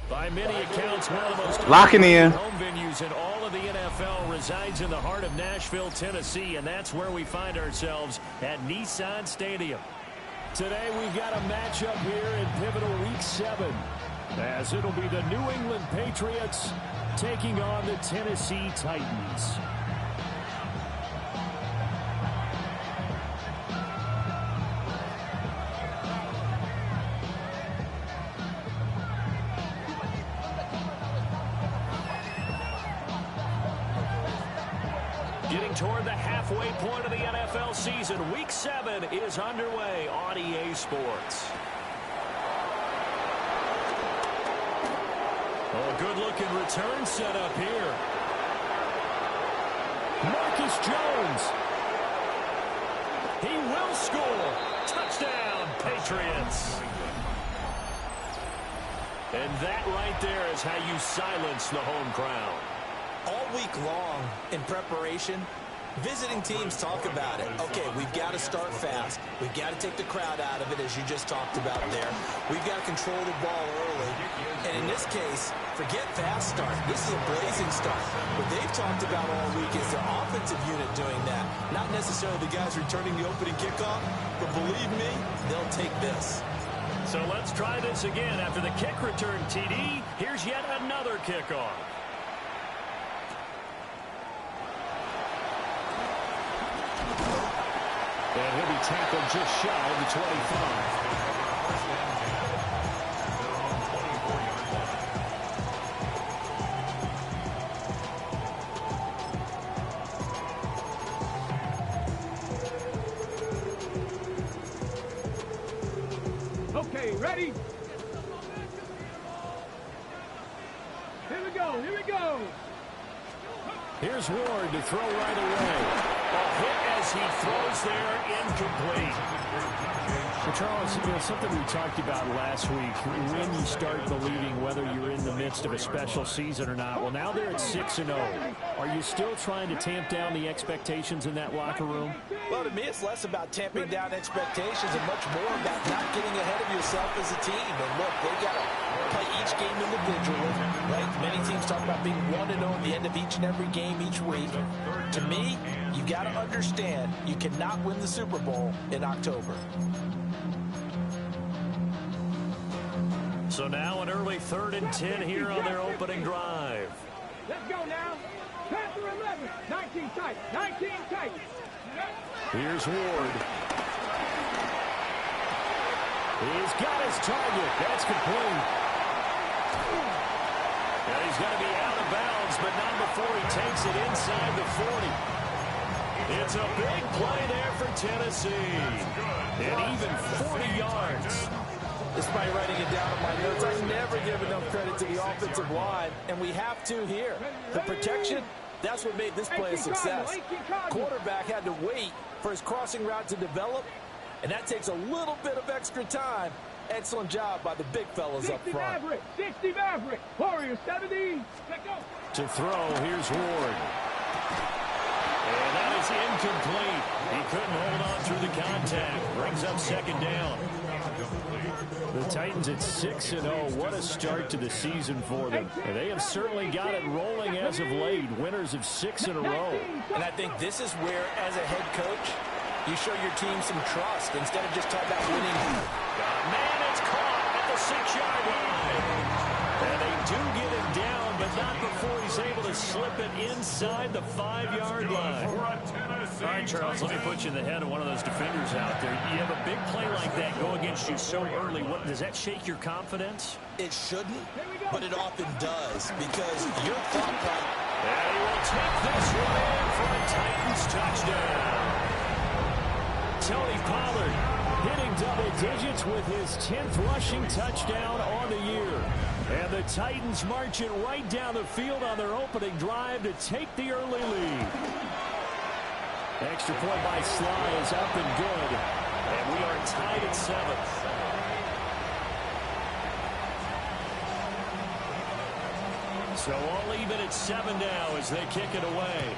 By many accounts, one of the most locking in home venues in all of the NFL resides in the heart of Nashville, Tennessee, and that's where we find ourselves at Nissan Stadium. Today we've got a matchup here in pivotal Week 7, as it'll be the New England Patriots taking on the Tennessee Titans. Getting toward the halfway point of the NFL season, Week 7 is underway on EA Sports. Oh, good-looking return set up here. Marcus Jones. He will score. Touchdown, Patriots. And that right there is how you silence the home crowd. All week long in preparation, visiting teams talk about it. Okay, we've got to start fast. We've got to take the crowd out of it, as you just talked about there. We've got to control the ball early. And in this case, forget fast start. This is a blazing start. What they've talked about all week is their offensive unit doing that. Not necessarily the guys returning the opening kickoff, but believe me, they'll take this. So let's try this again. After the kick return TD, here's yet another kickoff. And he'll be tackled just shy of the 25. Okay, ready? Here we go, here we go. Here's Ward to throw right away. A hit as he throws there, incomplete. Well, Charles, something we talked about last week, when you start believing whether you're in the midst of a special season or not. Well, now they're at 6-0. Are you still trying to tamp down the expectations in that locker room? Well, to me, it's less about tamping down expectations and much more about not getting ahead of yourself as a team. And look, they've got to play each game individually, right? Many teams talk about being 1-0 at the end of each and every game each week. To me, you got to understand you cannot win the Super Bowl in October. So now an early 3rd and 10 here on their opening drive. Let's go now. Panther 11, 19 tight, 19 tight. Here's Ward. He's got his target. That's complete. And he's going to be out of bounds, but not before he takes it inside the 40. It's a big play there for Tennessee. And even 40 yards. Despite writing it down in my notes, I never give enough credit to the offensive line, and we have to here. The protection, that's what made this play a success. Quarterback had to wait for his crossing route to develop, and that takes a little bit of extra time. Excellent job by the big fellas up front. 60 Maverick, Warriors 70. To throw, here's Ward. And that is incomplete. He couldn't hold on through the contact. Brings up 2nd down. The Titans at 6-0. What a start to the season for them. And they have certainly got it rolling as of late. Winners of 6 in a row. And I think this is where, as a head coach, you show your team some trust instead of just talking about winning. Man, it's caught at the 6-yard line. And they do get him down, but not before he's able to slip it inside the 5-yard line. All right, Charles, let me put you in the head of one of those defenders out there. You have a big play like that go against you so early. Does that shake your confidence? It shouldn't, but it often does, because your thought process. And he will take this one in for a Titans touchdown. Tony Pollard hitting double digits with his 10th rushing touchdown on the year. And the Titans marching right down the field on their opening drive to take the early lead. Extra point by Sly is up and good. And we are tied at 7th. So all even at 7 now as they kick it away.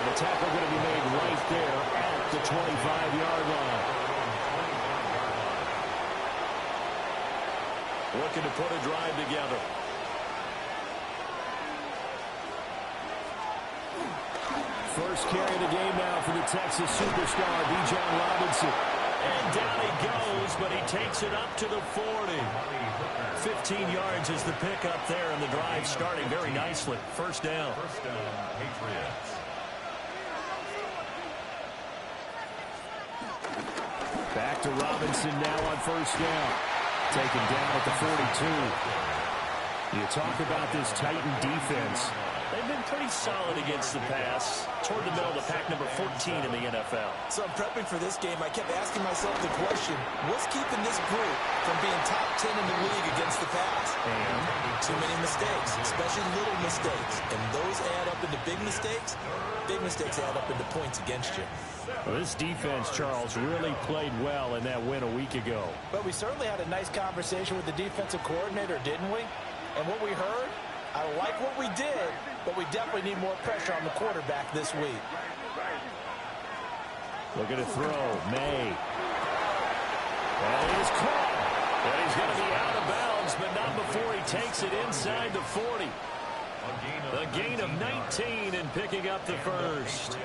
And the tackle going to be made right there at the 25-yard line. Looking to put a drive together. First carry of the game now for the Texas superstar, Bijan Robinson. And down he goes, but he takes it up to the 40. 15 yards is the pickup there, and the drive starting very nicely. First down. Patriots. Back to Robinson now on first down. Taken down at the 42. You talk about this Titan defense. They've been pretty solid against the pass. Toward the middle of the pack, number 14 in the NFL. So I'm prepping for this game. I kept asking myself the question, what's keeping this group from being top 10 in the league against the pass? And too many mistakes, especially little mistakes. And those add up into big mistakes. Big mistakes add up into points against you. Well, this defense, Charles, really played well in that win a week ago. But we certainly had a nice conversation with the defensive coordinator, didn't we? And what we heard, I like what we did, but we definitely need more pressure on the quarterback this week. Looking to throw, May. And it is caught. And he's going to be out of bounds, but not before he takes it inside the 40. The gain of 19 and picking up the first.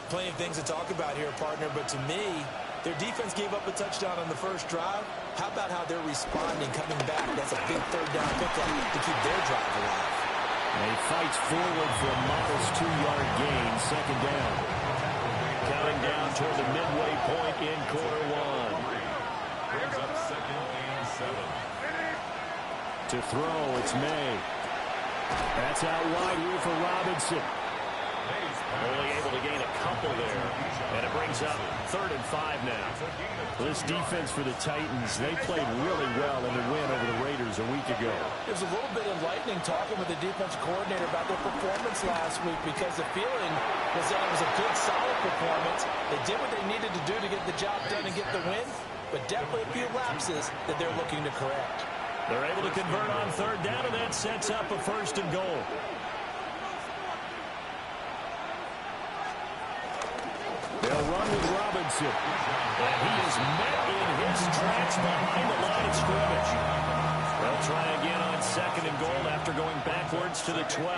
Plenty of things to talk about here, partner, but to me, their defense gave up a touchdown on the first drive. How about how they're responding, coming back? That's a big third down pickup to keep their drive alive. And he fights forward for a modest 2-yard gain, second down. Counting down toward the midway point in quarter one. Brings up second and 7. To throw, it's May. That's out wide here for Robinson. Only able to gain a couple there. And it brings up 3rd and 5 now. This defense for the Titans, they played really well in the win over the Raiders a week ago. It was a little bit enlightening talking with the defense coordinator about their performance last week, because the feeling was that it was a good, solid performance. They did what they needed to do to get the job done and get the win, but definitely a few lapses that they're looking to correct. They're able to convert on 3rd down, and that sets up a 1st and goal. They'll run with Robinson. And he is met in his tracks behind the line of scrimmage. They'll try again on 2nd and goal after going backwards to the 12.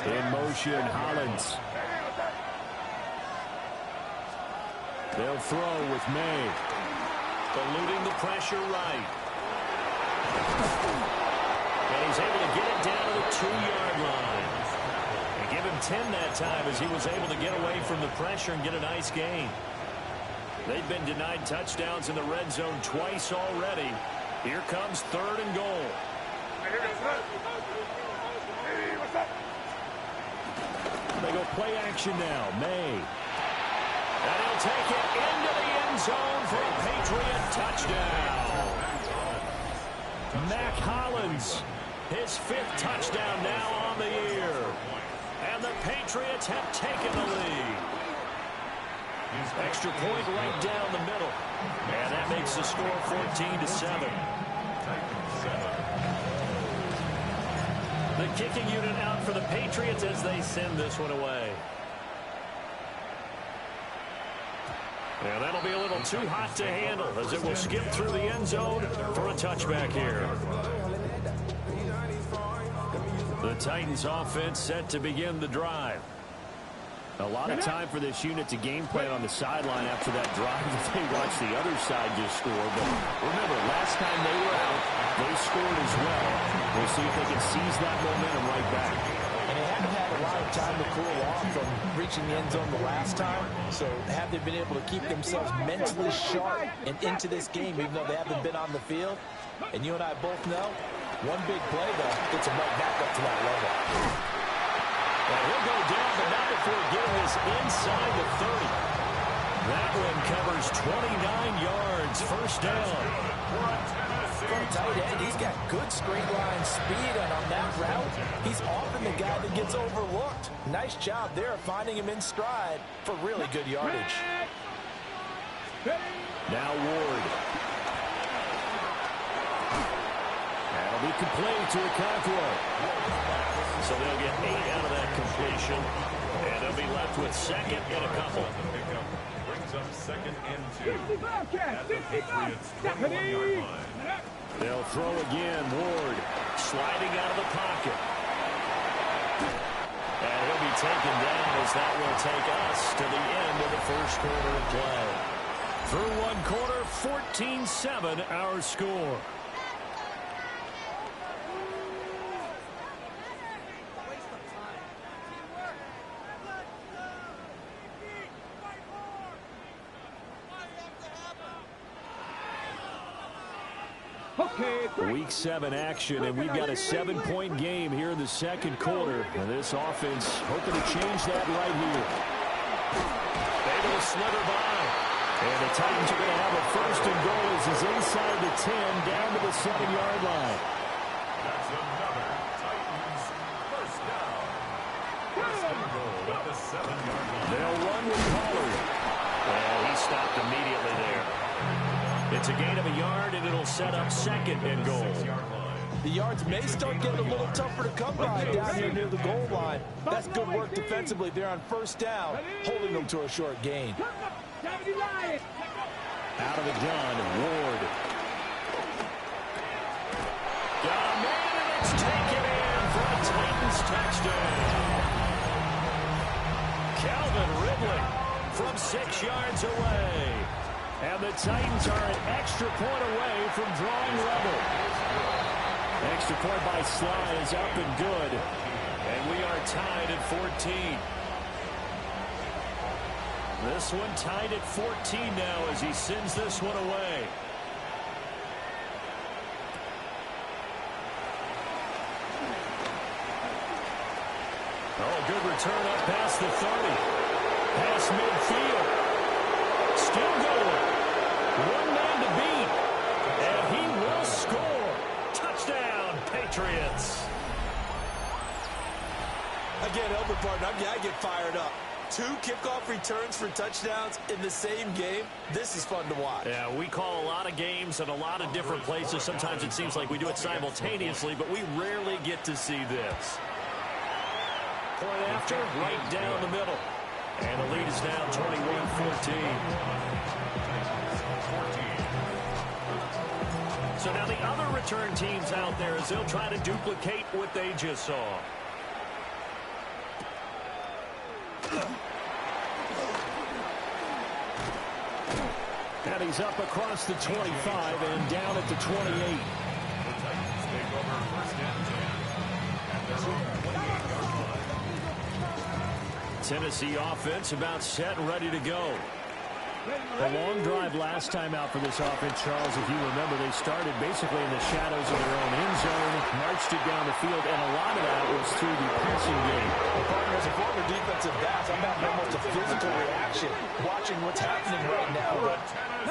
In motion, Hollins. They'll throw with May. Eluding the pressure right. And he's able to get it down to the 2-yard line. Give him 10 that time as he was able to get away from the pressure and get a nice gain. They've been denied touchdowns in the red zone twice already. Here comes 3rd and goal. They go play action now. May. And he'll take it into the end zone for a Patriot touchdown. Mac Hollins, his 5th touchdown now on the year. And the Patriots have taken the lead. Extra point right down the middle. And that makes the score 14-7. The kicking unit out for the Patriots as they send this one away. And that'll be a little too hot to handle as it will skip through the end zone for a touchback here. The Titans offense set to begin the drive. A lot of time for this unit to game plan on the sideline after that drive that they watched the other side just score. But remember, last time they were out, they scored as well. We'll see if they can seize that momentum right back. And they haven't had a lot of time to cool off from reaching the end zone the last time. So have they been able to keep themselves mentally sharp and into this game, even though they haven't been on the field? And you and I both know, one big play, though, gets them right back up to that level. Well, he'll go down, but not before getting this inside the 30. That one covers 29 yards. First down. For a tight end, he's got good straight line speed, and on that route, he's often the guy that gets overlooked. Nice job there finding him in stride for really good yardage. Now Ward. That'll be complete to Okonkwo. So they'll get 8 out of that completion, and they'll be left with second and a couple. Brings up second and 2 Bobcats, at the Patriots' 21-yard line. They'll throw again. Ward Sliding out of the pocket. And he'll be taken down as that will take us to the end of the first quarter of play. through one quarter, 14-7 our score. Week 7 action, and we've got a 7-point game here in the second quarter. And this offense hoping to change that right here. Able to slither by. And the Titans are going to have a first and goal as he's inside the 10, down to the 7-yard line. That's another Titans first down. First and goal at the 7-yard line. They'll run with Pollard. And he stopped immediately there. It's a gain of a yard, and it'll set up second and goal. The yards may start getting a little tougher to come by down here near the goal line. That's good work defensively there on first down, holding them to a short gain. Out of the gun, Ward. Got a man, and it's taken in for a Titans touchdown. Calvin Ridley from 6 yards away. And the Titans are an extra point away from drawing level. Extra point by Sly is up and good. And we are tied at 14. This one tied at 14 now as he sends this one away. Oh, good return up past the 30. Past midfield. Still going. One man to beat. And he will score. Touchdown, Patriots. Again, Elder Partner, I get fired up. 2 kickoff returns for touchdowns in the same game. This is fun to watch. Yeah, we call a lot of games in a lot of different places. Sometimes it seems like we do it simultaneously, but we rarely get to see this. Point after, right down the middle. And the lead is now 21-14. So now the other return teams out there as they'll try to duplicate what they just saw. And he's up across the 25 and down at the 28. The Titans take over first and 10 at their own 28-yard line. Tennessee offense about set and ready to go. A long drive last time out for this offense, Charles. If you remember, they started basically in the shadows of their own end zone, marched it down the field, and a lot of that was through the passing game. Well, partner, as a former defensive back, I'm having almost a physical reaction watching what's happening right now. But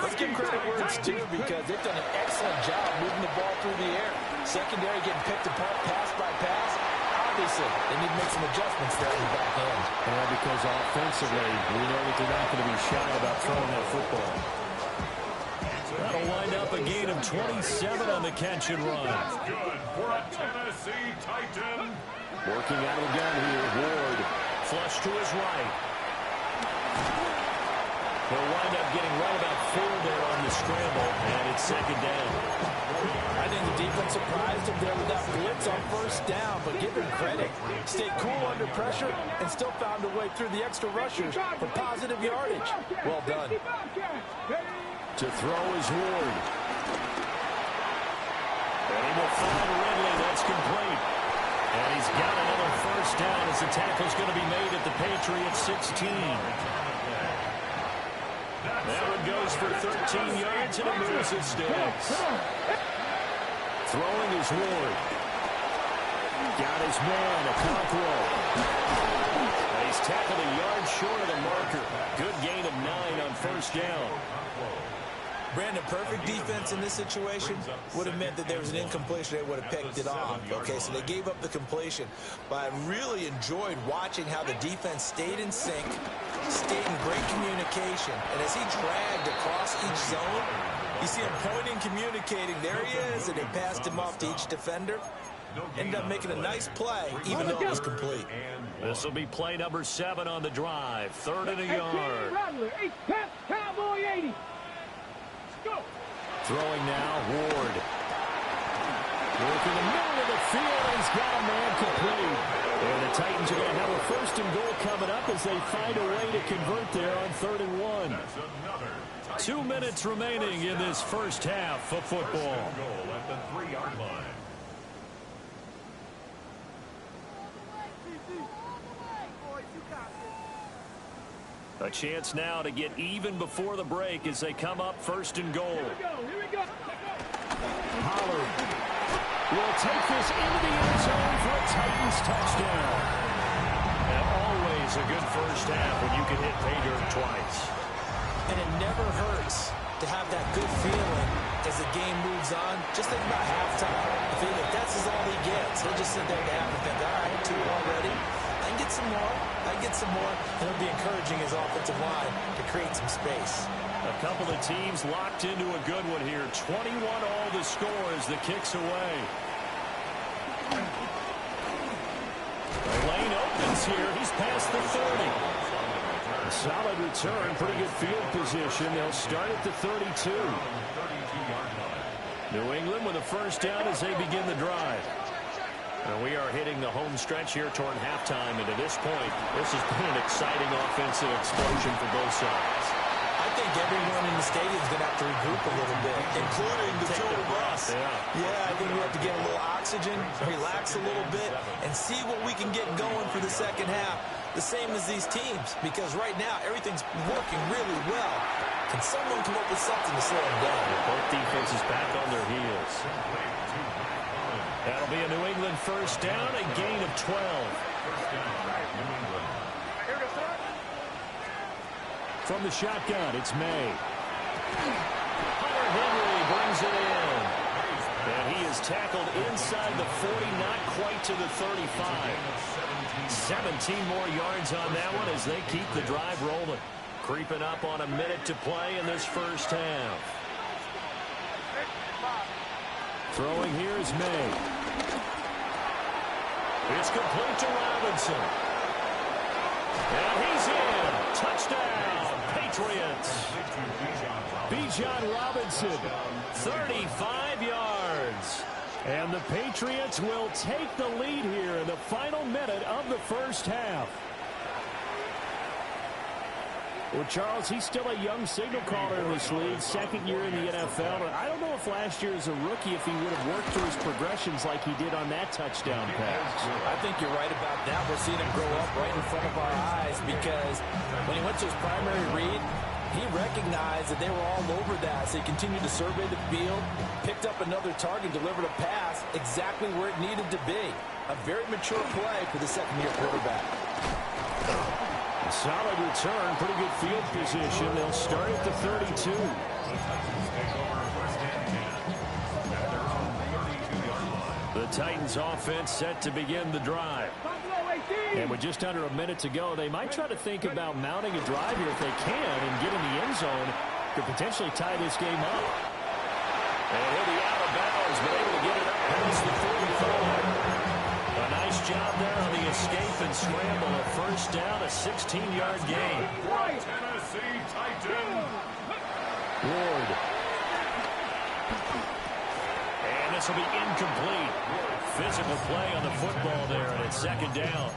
let's give credit where it's due because they've done an excellent job moving the ball through the air. Secondary getting picked apart pass by pass. Obviously, they need to make some adjustments there in the back end. Yeah, because offensively, we know that they're not going to be shy about throwing that football. That'll wind up a gain of 27 on the catch and run. That's good for a Tennessee Titan. Working out of the gun here, Ward. Flush to his right. He'll wind up getting right about 4 there on the scramble, and it's second down. I think the defense surprised him there with that blitz on first down, but give him credit. Stayed cool under pressure and still found a way through the extra rushers for positive yardage. Well done. To throw is Ward. And he will find Ridley. That's complete. And he's got another first down as the tackle's going to be made at the Patriots 16. That one goes for 13 yards, and it moves his sticks. Throwing is Ward. Got his man, Okonkwo. And he's tackled a yard short of the marker. Good gain of 9 on first down. Brandon, perfect defense in this situation would have meant that there was an incompletion. They would have picked it off. Okay, so they gave up the completion. But I really enjoyed watching how the defense stayed in sync, stayed in great communication. And as he dragged across each zone, you see him pointing, communicating. There he is, and they passed him off to each defender. Ended up making a nice play, even though it was complete. This will be play number 7 on the drive. 3rd and a yard. Cowboy 80. Go. Throwing now, Ward. Working the middle of the field, and he's got a man complete. And the Titans are going to have a 1st and goal coming up as they find a way to convert there on 3rd and 1. 2 minutes remaining in this first half of football. Goal at the 3-yard line. A chance now to get even before the break as they come up 1st and goal. Here we go. Pollard will take this into the end zone for a Titans touchdown. And always a good first half when you can hit pay dirt twice. And it never hurts to have that good feeling as the game moves on. Just think about halftime. If that's all he gets, he'll just sit there at half and think, all right, 2 already. I can get some more. I can get some more. And it'll be encouraging his offensive line to create some space. A couple of teams locked into a good one here. 21 all the score as the kick's away. The lane opens here. He's past the 30. A solid return, pretty good field position. They'll start at the 32. New England with a 1st down as they begin the drive. And we are hitting the home stretch here toward halftime. And to this point, this has been an exciting offensive explosion for both sides. I think everyone in the stadium is going to have to regroup a little bit, including the two of us. Yeah, I think we have to get a little oxygen, relax a little bit, and see what we can get going for the second half. The same as these teams, because right now everything's working really well. Can someone come up with something to slow them down? Both defenses back on their heels. That'll be a New England 1st down, a gain of 12. From the shotgun, it's May. Hunter Henry brings it in. And he is tackled inside the 40, not quite to the 35. 17 more yards on that one as they keep the drive rolling. Creeping up on a minute to play in this first half. Throwing here is May. It's complete to Robinson. And he's in. Touchdown, Patriots. Bijan Robinson. 35 yards. And the Patriots will take the lead here in the final minute of the first half. Well, Charles, he's still a young signal caller in this league, 2nd year in the NFL. But I don't know if last year as a rookie, if he would have worked through his progressions like he did on that touchdown pass. I think you're right about that. We're seeing him grow up right in front of our eyes because when he went to his primary read, he recognized that they were all over that. So he continued to survey the field, picked up another target, delivered a pass exactly where it needed to be. A very mature play for the 2nd-year quarterback. Solid return, pretty good field position. They'll start at the 32. The Titans offense set to begin the drive. And with just under a minute to go, they might try to think about mounting a drive here if they can and get in the end zone to potentially tie this game up. And he'll be out of bounds, but able to get it up past the 45. A nice job there on the escape and scramble. A 1st down, a 16-yard gain. Tennessee Titans. Ward. And this will be incomplete. Physical play on the football there, and it's 2nd down.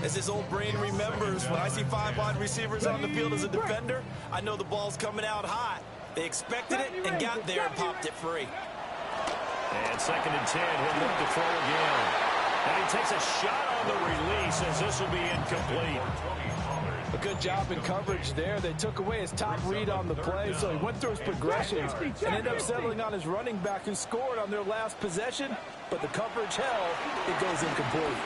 As his old brain remembers, when I see 5 wide receivers on the field as a defender, I know the ball's coming out hot. They expected it and got there and popped it free. And 2nd and 10, he'll look to throw again. And he takes a shot on the release as this will be incomplete. A good job in coverage there. They took away his top read on the play, so he went through his progressions and ended up settling on his running back who scored on their last possession, but the coverage held. It goes incomplete.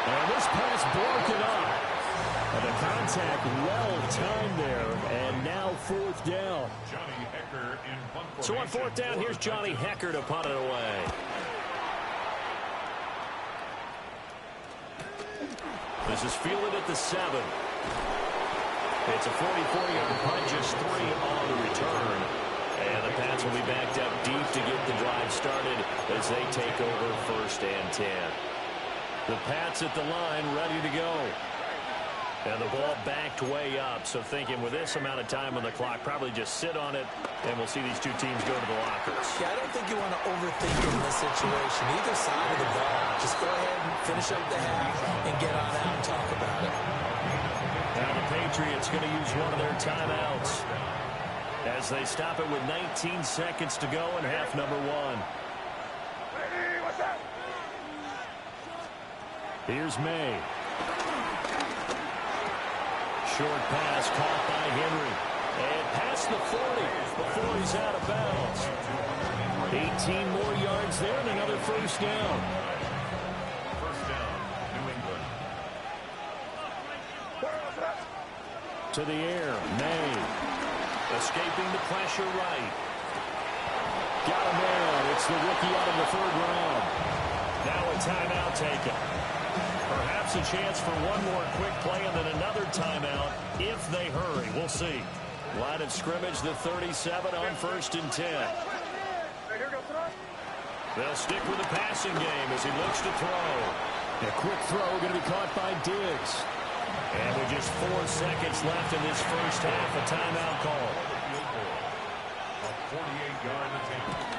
And this pass broken up. And the contact well timed there. fourth down. So on fourth down, here's Johnny Hecker to punt it away. This is fielded at the 7. It's a 44-yard punt, just 3 on the return. And the Pats will be backed up deep to get the drive started as they take over first and 10. The Pats at the line, ready to go. And the ball backed way up, so thinking with this amount of time on the clock, probably just sit on it, and we'll see these two teams go to the lockers. Yeah, I don't think you want to overthink it in this situation. Either side of the ball. Just go ahead and finish up the half and get on out and talk about it. Now the Patriots going to use one of their timeouts as they stop it with 19 seconds to go in half number 1. Here's May. Short pass caught by Henry. And past the 40 before he's out of bounds. 18 more yards there and another first down. First down, New England. To the air, May. Escaping the pressure right. Got him there. It's the rookie out of the 3rd round. Now a timeout taken. Perhaps a chance for one more quick play and then another timeout if they hurry. We'll see. Line of scrimmage, the 37 on first and 10. They'll stick with the passing game as he looks to throw. A quick throw going to be caught by Diggs. And with just 4 seconds left in this first half, a timeout call. A 48-yard attempt.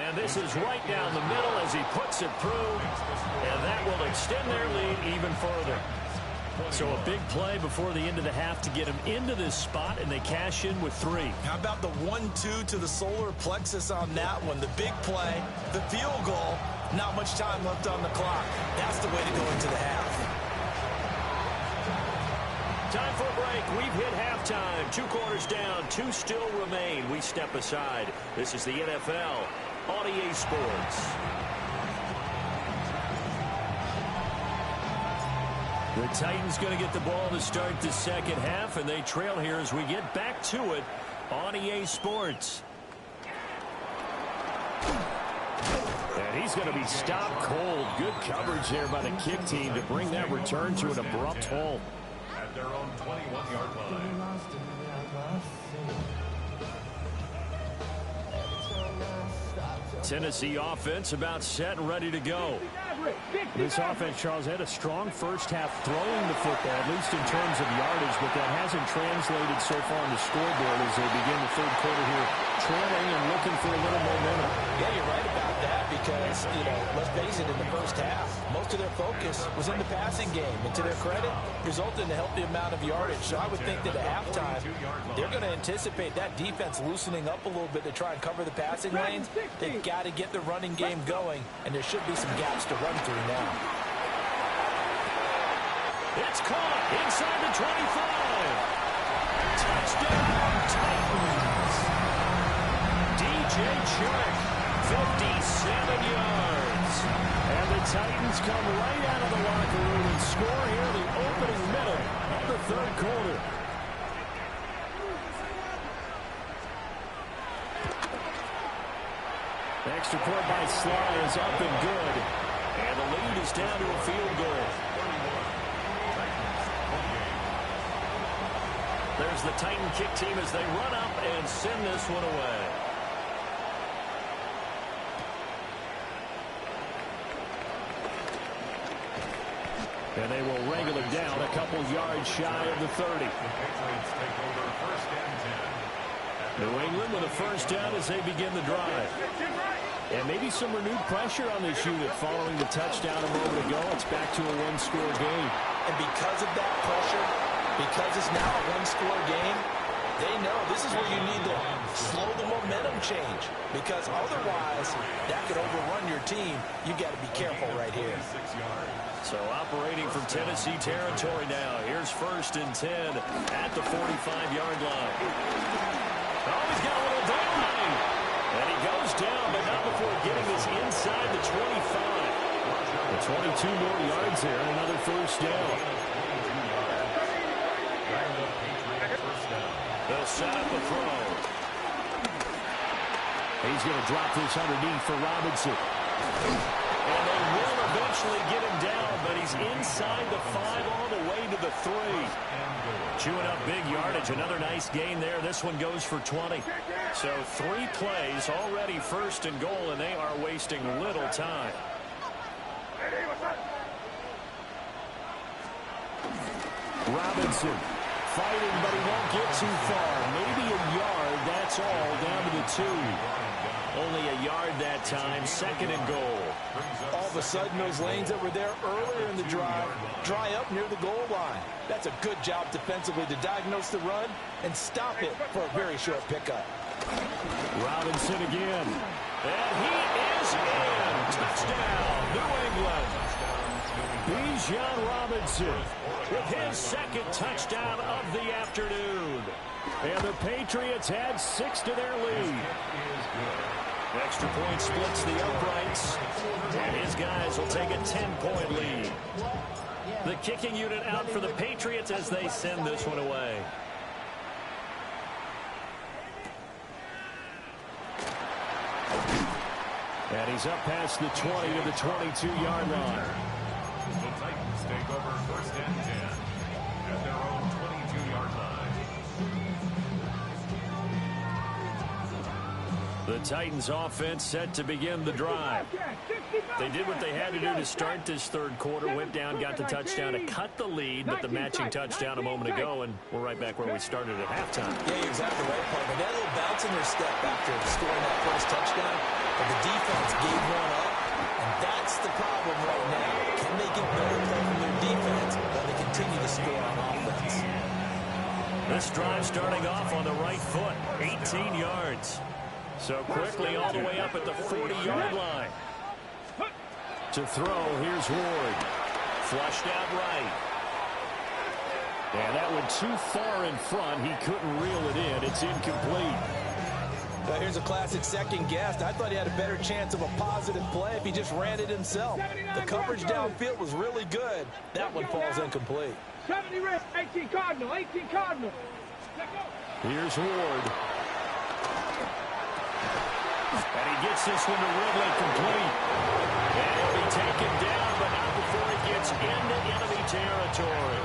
And this is right down the middle as he puts it through. And that will extend their lead even further. So a big play before the end of the half to get him into this spot, and they cash in with 3. How about the 1-2 to the solar plexus on that one? The big play, the field goal, not much time left on the clock. That's the way to go into the half. Time for a break. We've hit halftime. 2 quarters down, 2 still remain. We step aside. This is the NFL on EA Sports. The Titans going to get the ball to start the second half, and they trail here as we get back to it on EA Sports. And he's going to be stopped cold. Good coverage there by the kick team to bring that return to an abrupt halt. At their own 21-yard line. Tennessee offense about set and ready to go. This offense, Charles, had a strong first half throwing the football, at least in terms of yardage, but that hasn't translated so far on the scoreboard as they begin the 3rd quarter here, trailing and looking for a little momentum. Yeah, you're right about that because, let's face it, in the first half, most of their focus was in the passing game. And to their credit, resulted in a healthy amount of yardage. So I would think that at halftime, they're going to anticipate that defense loosening up a little bit to try and cover the passing lanes. They've got to get the running game going, and there should be some gaps to run through now. It's caught inside the 25. Touchdown, Titans. DJ Chark, 57 yards. And the Titans come right out of the locker room and score here in the opening minute of the 3rd quarter. Extra point by Sly is up and good. And the lead is down to a field goal. There's the Titan kick team as they run up and send this one away. And they will wrangle it down a couple yards shy of the 30. New England with a first down as they begin the drive. And maybe some renewed pressure on this unit following the touchdown a moment ago. It's back to a 1-score game. And because of that pressure, because it's now a 1-score game, they know this is where you need to slow the momentum change. Because otherwise, that could overrun your team. You got to be careful right here. So operating from Tennessee territory now. Here's first and 10 at the 45-yard line. Oh, he's got a little down. And he goes down, but not before getting this inside the 25. The 22 more yards there and another first down. He'll set up a throw. He's going to drop this underneath for Robinson. And they will eventually get him down, but he's inside the 5 all the way to the 3. Chewing up big yardage. Another nice gain there. This one goes for 20. So 3 plays already first and goal, and they are wasting little time. Robinson fighting, but he won't get too far. Maybe a yard, that's all, down to the 2. Only a yard that time, second and goal. All of a sudden, those lanes that were there earlier in the drive dry up near the goal line. That's a good job defensively to diagnose the run and stop it for a very short pickup. Robinson again. And he is in. Touchdown, New England. Bijan Robinson With his second touchdown of the afternoon. And the Patriots add 6 to their lead. Extra point splits the uprights. And his guys will take a 10-point lead. The kicking unit out for the Patriots as they send this one away. And he's up past the 20 to the 22-yard line. The Titans take over first and 10 at their own 22-yard line. The Titans offense set to begin the drive. They did what they had to do to start this third quarter, went down, got the touchdown to cut the lead, but the matching touchdown a moment ago, and we're right back where we started at halftime. Yeah, you're exactly right, Parker. They had a little bounce in their step after scoring that first touchdown, but the defense gave one up, and that's the problem right now. Can they get better play from their defense while they continue to score on offense? This drive starting off on the right foot, 18 yards. So quickly all the way up at the 40-yard line. To throw, here's Ward. Flushed out right. And that one too far in front. He couldn't reel it in. It's incomplete. But here's a classic second guess. I thought he had a better chance of a positive play if he just ran it himself. The coverage downfield was really good. That one falls incomplete. 70 red, 18 Cardinal, 18 Cardinal. Here's Ward. And he gets this one to Ridley complete. And he'll be taken down, but not before he gets into enemy territory.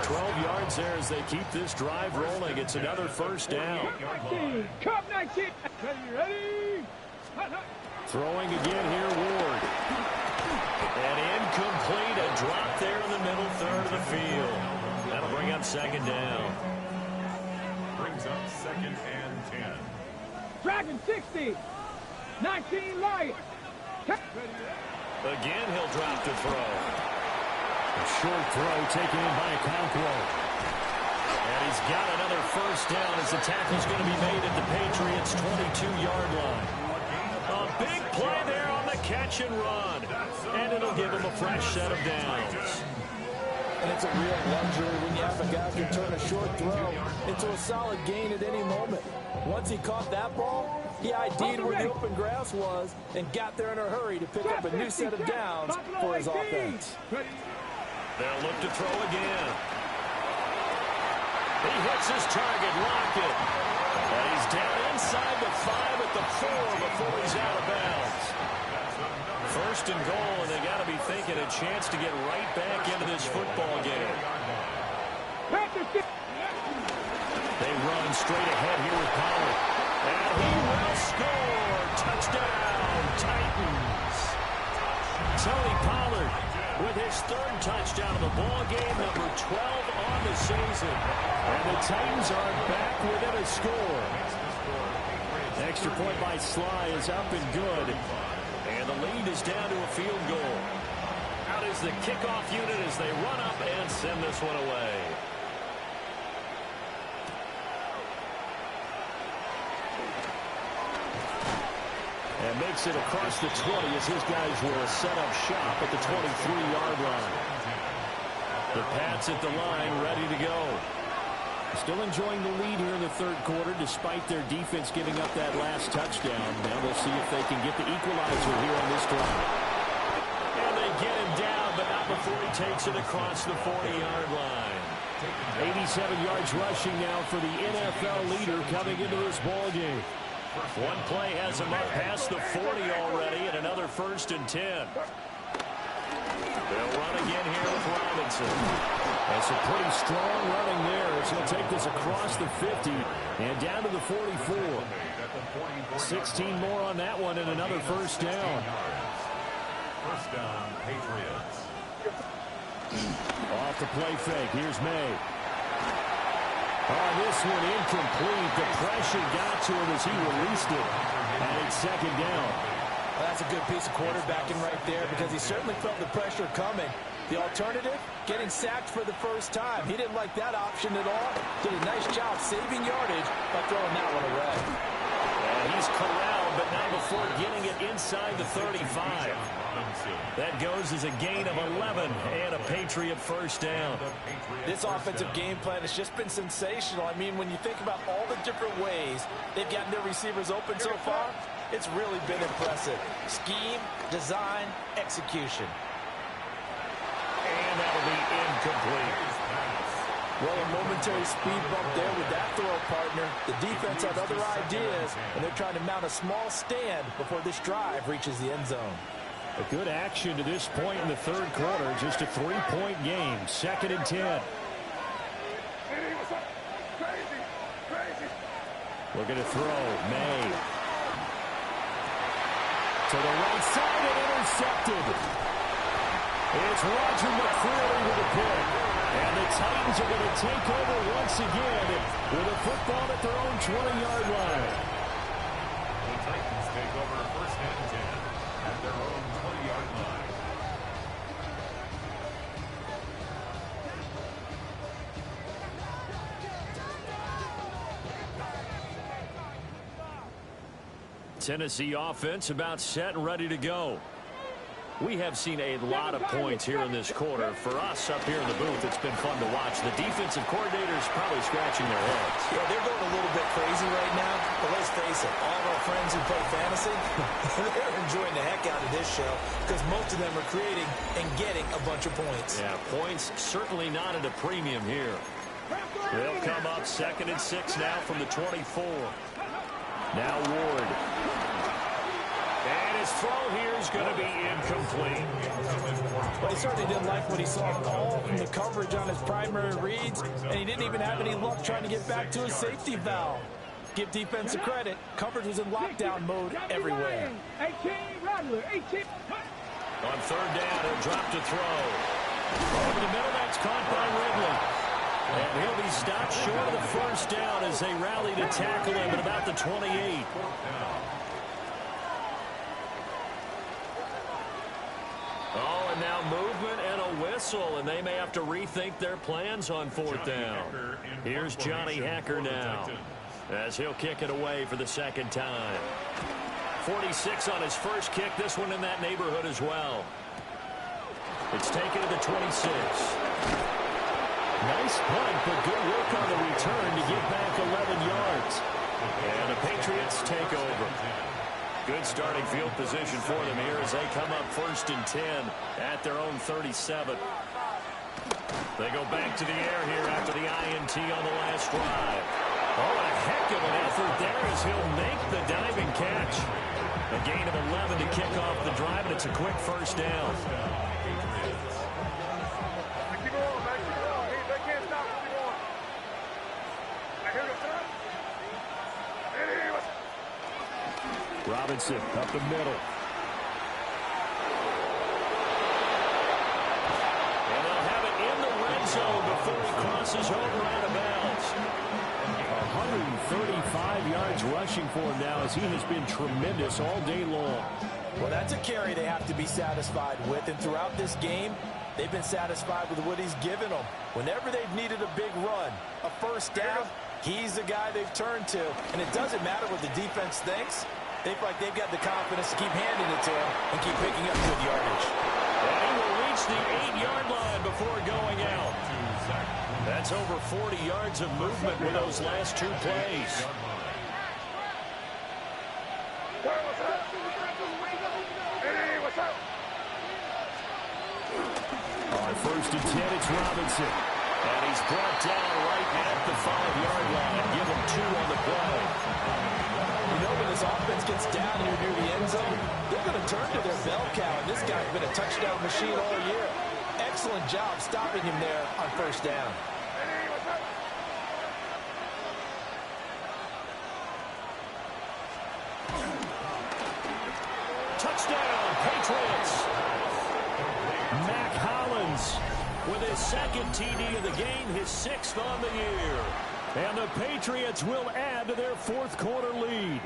12 yards there as they keep this drive rolling. It's another first down. 19, Cup 19. Ready? Throwing again here, Ward. And incomplete, a drop there in the middle third of the field. That'll bring up second down. Brings up second and 10. Dragon 60. 19 Lions. Again, he'll drop to throw. A short throw taken in by Okonkwo. And he's got another first down as the tackle's going to be made at the Patriots' 22-yard line. A big play there on the catch and run. And it'll give him a fresh set of downs. And it's a real luxury when you have a guy who can turn a short throw into a solid gain at any moment. Once he caught that ball, he ID'd where the open grass was and got there in a hurry to pick up a new set of downs for his offense. They'll look to throw again. He hits his target, Lockett. And he's down inside the 5 at the 4 before he's out of bounds. First and goal, and they got to be thinking a chance to get right back into this football game. They run straight ahead here with Pollard. And he will score. Touchdown, Titans. Tony Pollard with his third touchdown of the ball game, number 12 on the season. And the Titans are back within a score. Extra point by Sly is up and good. And the lead is down to a field goal. Out is the kickoff unit as they run up and send this one away. And makes it across the 20 as his guys will set up shop at the 23-yard line. The Pats at the line, ready to go. Still enjoying the lead here in the third quarter despite their defense giving up that last touchdown. Now we'll see if they can get the equalizer here on this drive. And they get him down, but not before he takes it across the 40-yard line. 89 87 yards rushing now for the NFL leader coming into this ball game. One play has him up past the 40 already, and another 1st and 10. They'll run again here with Robinson. That's a pretty strong running there as he'll take this across the 50 and down to the 44. 16 more on that one and another 1st down. First down, Patriots. Off the play fake. Here's May. Oh, this one incomplete. The pressure got to him as he released it. And it's 2nd down. Well, that's a good piece of quarterbacking right there because he certainly felt the pressure coming. The alternative, getting sacked for the first time. He didn't like that option at all. Did a nice job saving yardage by throwing that one away. And he's corralled, but not before getting it inside the 35. That goes as a gain of 11 and a Patriot 1st down. This offensive game plan has just been sensational. I mean, when you think about all the different ways they've gotten their receivers open so far, it's really been impressive. Scheme, design, execution. And that'll be incomplete. Well, a momentary speed bump there with that throw partner. The defense had other ideas, and they're trying to mount a small stand before this drive reaches the end zone. A good action to this point in the 3rd quarter. Just a 3-point game. 2nd and 10. Looking to throw. May. To the right side and intercepted. It's Roger McCreary with a pick. And the Titans are going to take over once again with a football at their own 20-yard line. The Titans take over 1st and 10 at their own 20-yard line. Tennessee offense about set and ready to go. We have seen a lot of points here in this quarter. For us up here in the booth, it's been fun to watch. The defensive coordinators probably scratching their heads. Yeah, they're going a little bit crazy right now. But let's face it, all of our friends who play fantasy, they're enjoying the heck out of this show because most of them are creating and getting a bunch of points. Yeah, points certainly not at a premium here. They'll come up 2nd and 6 now from the 24. Now Ward. And his throw here is going to be incomplete. Well, he certainly didn't like what he saw all from the coverage on his primary reads, and he didn't even have any luck trying to get back to his safety valve. Give defense a credit. Coverage was in lockdown mode everywhere. 18, Rattler, 18. On 3rd down, he'll drop to throw. Over the middle, that's caught by Ridley. And he'll be stopped short of the 1st down as they rally to tackle him at about the 28. Oh, and now movement and a whistle, and they may have to rethink their plans on 4th down. Here's Johnny Hacker now as he'll kick it away for the 2nd time. 46 on his first kick, this one in that neighborhood as well. It's taken to the 26. Nice punt, but good work on the return to get back 11 yards. And the Patriots take over. Good starting field position for them here as they come up 1st and 10 at their own 37. They go back to the air here after the INT on the last drive. Oh, a heck of an effort there as he'll make the diving catch. A gain of 11 to kick off the drive, and it's a quick 1st down. Robinson up the middle. And they'll have it in the red zone before he crosses over out of bounds. 135 yards rushing for him now as he has been tremendous all day long. Well, that's a carry they have to be satisfied with. And throughout this game, they've been satisfied with what he's given them. Whenever they've needed a big run, a 1st down, he's the guy they've turned to. And it doesn't matter what the defense thinks. They feel like they've got the confidence to keep handing it to him and keep picking up good yardage. And he will reach the 8-yard line before going out. That's over 40 yards of movement with those last 2 plays. On 1st and 10, it's Robinson. And he he's brought down right at the 5-yard line. Give him 2 on the play. You know, when this offense gets down here near the end zone, they're going to turn to their bell cow, and this guy's been a touchdown machine all year. Excellent job stopping him there on first down. Touchdown, Patriots. Mac Hollins with his second TD of the game, his 6th on the year. And the Patriots will add to their 4th quarter lead.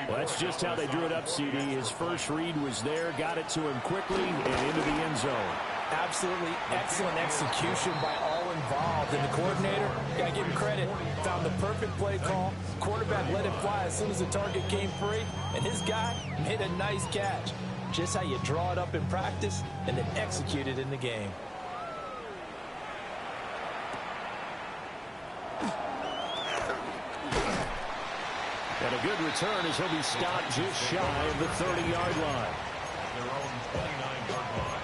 Well, that's just how they drew it up, CD. His first read was there, got it to him quickly, and into the end zone. Absolutely excellent execution by all involved. And the coordinator, got to give him credit, found the perfect play call. Quarterback let it fly as soon as the target came free, and his guy made a nice catch. Just how you draw it up in practice and then execute it in the game. And a good return as he'll be stopped just shy of the 30-yard line. Their own 29-yard line.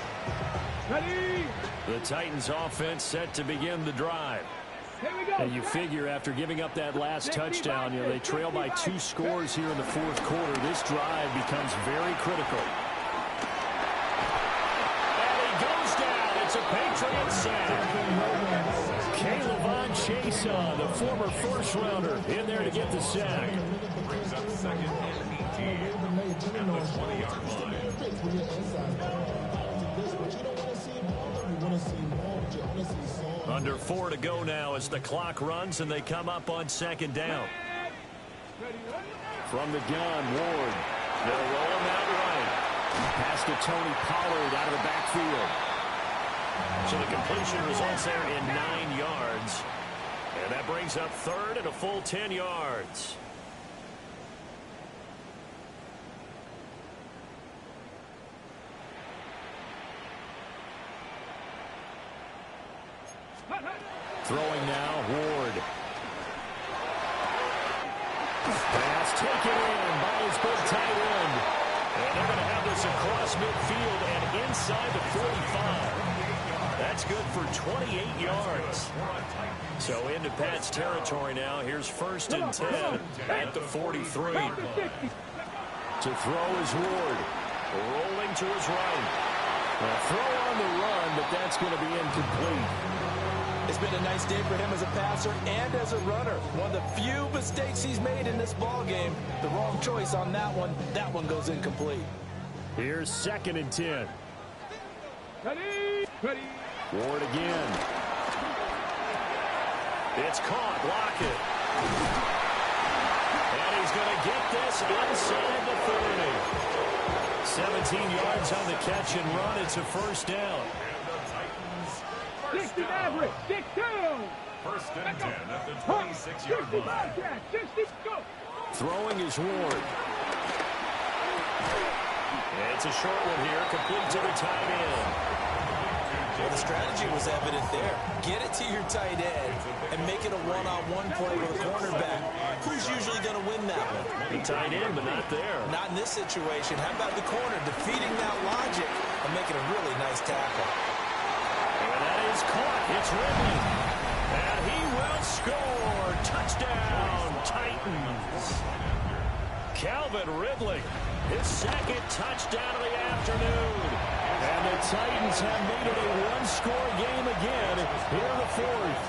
Ready? The Titans offense set to begin the drive. Here we go. And you figure after giving up that last touchdown, you know, they trail by 2 scores here in the 4th quarter. This drive becomes very critical. And he goes down. It's a Patriot sack. K'Lavon Chason, the former first-rounder, in there to get the sack. Brings up 2nd and 18 at the 20-yard line. Under 4 to go now as the clock runs and they come up on 2nd down. From the gun, Ward. They'll roll him out right. Pass to Tony Pollard out of the backfield. So the completion results there in 9 yards. And that brings up 3rd and a full 10 yards. Throwing now, Ward. Pass taken in by his big tight end. And they're going to have this across midfield and inside the 45. That's good for 28 yards. So into Pat's territory now. Here's 1st and 10 at the 43. To throw is Ward. Rolling to his right. A throw on the run, but that's going to be incomplete. It's been a nice day for him as a passer and as a runner. One of the few mistakes he's made in this ball game. The wrong choice on that one. That one goes incomplete. Here's 2nd and 10. Ready? Ready? Ward again. It's caught. Lockett. And he's going to get this inside the 30. 17 yards on the catch and run. It's a 1st down. 60 average. 6-2. 1st and 10 at the 26-yard line. 60, go. Throwing is Ward. It's a short one here, complete to the tight end. Well, the strategy was evident there. Get it to your tight end and make it a one-on-one play with a cornerback. Who's usually going to win that one? The tight end, but not there. Not in this situation. How about the corner defeating that logic and making a really nice tackle? And that is caught. It's Ridley. And he will score. Touchdown, Titans. Calvin Ridley, his 2nd touchdown of the afternoon. And the Titans have made it a 1-score game again here in the 4th.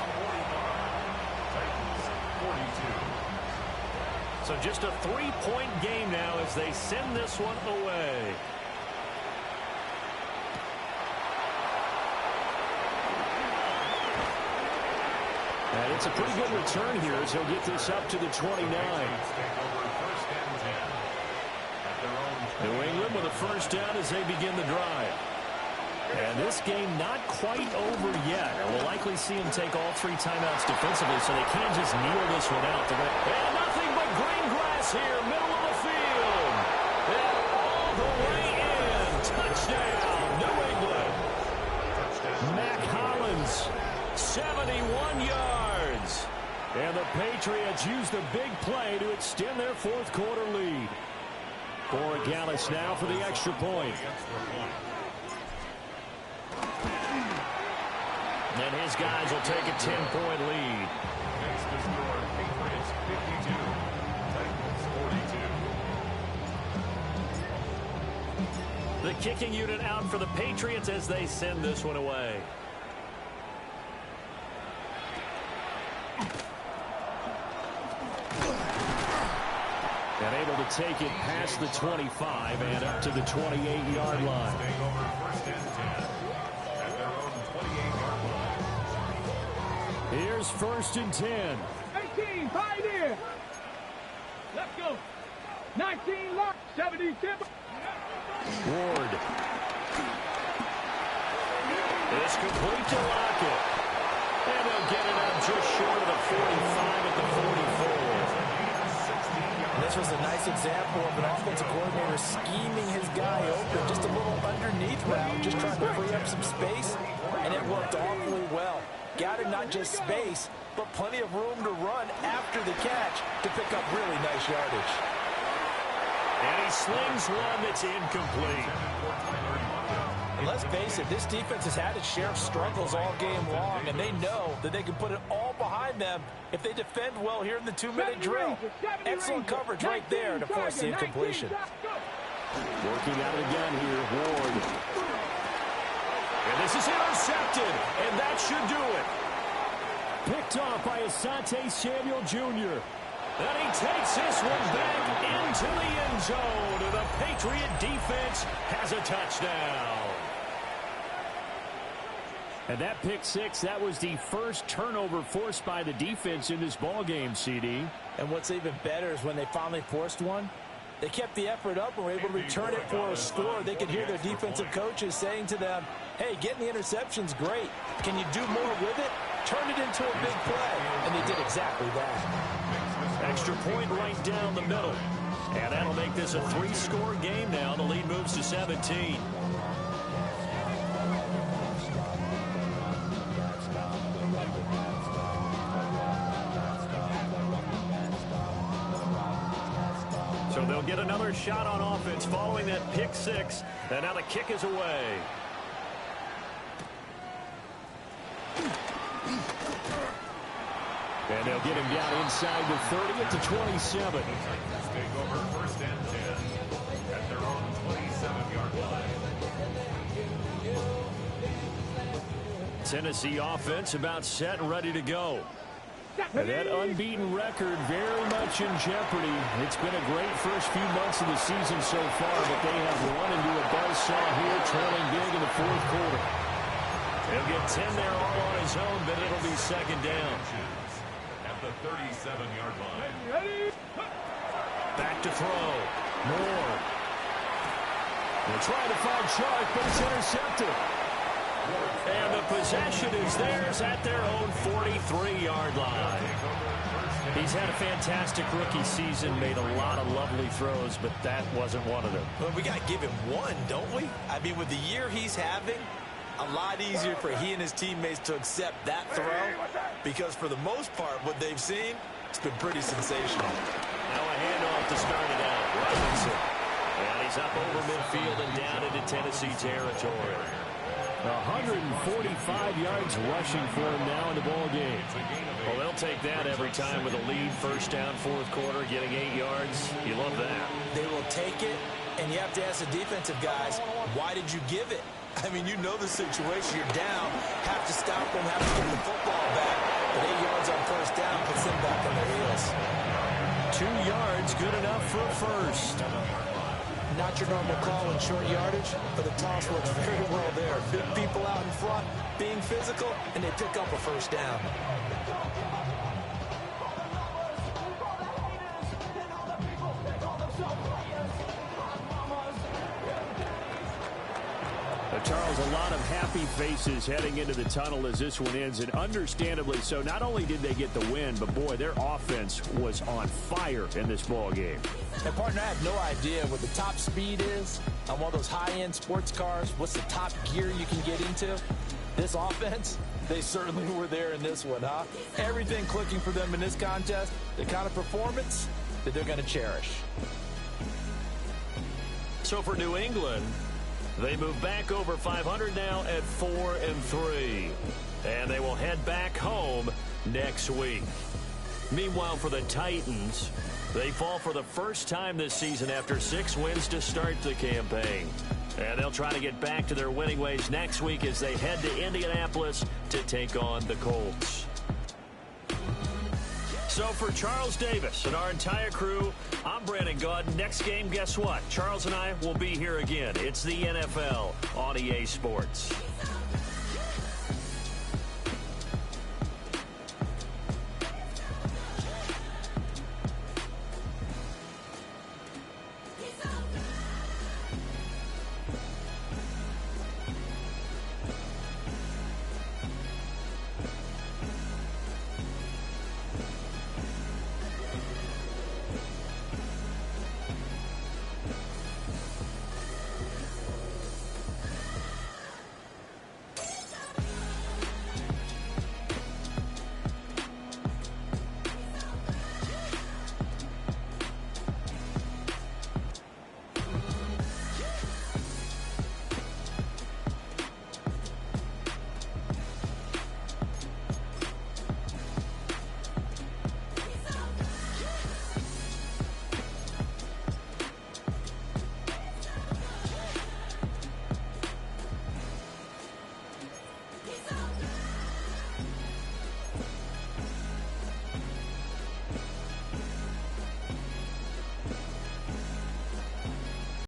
So just a 3-point game now as they send this one away. And it's a pretty good return here as he'll get this up to the 29. New England with a 1st down as they begin the drive. And this game not quite over yet. And we'll likely see him take all 3 timeouts defensively, so they can't just kneel this one out. And nothing but green grass here, middle of the field. And all the way in. Touchdown, New England. Mac Hollins, 71 yards. And the Patriots use the big play to extend their 4th quarter lead. Borregales now for the extra point. And his guys will take a 10-point lead. Next is your Patriots 52, Titans 42. The kicking unit out for the Patriots as they send this one away. And able to take it past the 25 and up to the 28-yard line. Staying over first and 10 at their own 28-yard line. Here's first and 10. 18, pioneer. Let's go. 19, lock. 77. Ward. It's complete to Lockett. And they'll get it up just short of the 45 at the 44. And this was a nice example of an offensive coordinator scheming his guy open. Just a little underneath route, just trying to free up some space, and it worked awfully well. Got him not just space, but plenty of room to run after the catch to pick up really nice yardage. And he slings one that's incomplete. And let's face it, this defense has had its share of struggles all game long, and they know that they can put it all behind them if they defend well here in the 2-minute drill. Excellent coverage right there to force the incompletion. Working out of the gun here, Ward. And this is intercepted, and that should do it. Picked off by Asante Samuel Jr. And he takes this one back into the end zone. And the Patriot defense has a touchdown. And that pick six, that was the first turnover forced by the defense in this ballgame, CD. And what's even better is when they finally forced one, they kept the effort up and were able to return it for a score. They could hear their defensive coaches saying to them, hey, getting the interception's great. Can you do more with it? Turn it into a big play. And they did exactly that. Extra point right down the middle. And that'll make this a 3-score game now. The lead moves to 17. So they'll get another shot on offense following that pick six. And now the kick is away. And they'll get him down inside the 30 at the 27. Take over first and 10 at their own 27-yard line. Tennessee offense about set and ready to go. And that unbeaten record very much in jeopardy. It's been a great first few months of the season so far, but they have run into a buzzsaw here, trailing big in the fourth quarter. He'll get 10 there all on his own, but it'll be second down. At the 37-yard line. Back to throw. Moore. They're trying to find Chark, but it's intercepted. And the possession is theirs at their own 43-yard line. He's had a fantastic rookie season, made a lot of lovely throws, but that wasn't one of them. Well, we got to give him one, don't we? I mean, with the year he's having, a lot easier for he and his teammates to accept that throw, because for the most part, what they've seen, it's been pretty sensational. Now a handoff to start it out. Robinson. And he's up over midfield and down into Tennessee territory. 145 yards rushing for him now in the ball game. Well, they'll take that every time with a lead. First down, fourth quarter, getting 8 yards. You love that. They will take it, and you have to ask the defensive guys, why did you give it? I mean, you know the situation. You're down, have to stop them, have to get the football back. But 8 yards on first down puts them back on their heels. 2 yards, good enough for a first. Not your normal call in short yardage, but the toss works very well there. Big people out in front, being physical, and they pick up a first down. Charles, a lot of happy faces heading into the tunnel as this one ends, and understandably so. Not only did they get the win, but boy, their offense was on fire in this ball game. And partner, I have no idea what the top speed is on one of those high-end sports cars. What's the top gear you can get into? This offense, they certainly were there in this one, huh? Everything clicking for them in this contest, the kind of performance that they're going to cherish. So for New England, they move back over 500 now at 4-3. And they back home next week. Meanwhile, for the Titans, they fall for the first time this season after 6 wins to start the campaign. And they'll try to get back to their winning ways next week as they head to Indianapolis to take on the Colts. So for Charles Davis and our entire crew, I'm Brandon Gaudin. Next game, guess what? Charles and I will be here again. It's the NFL on EA Sports.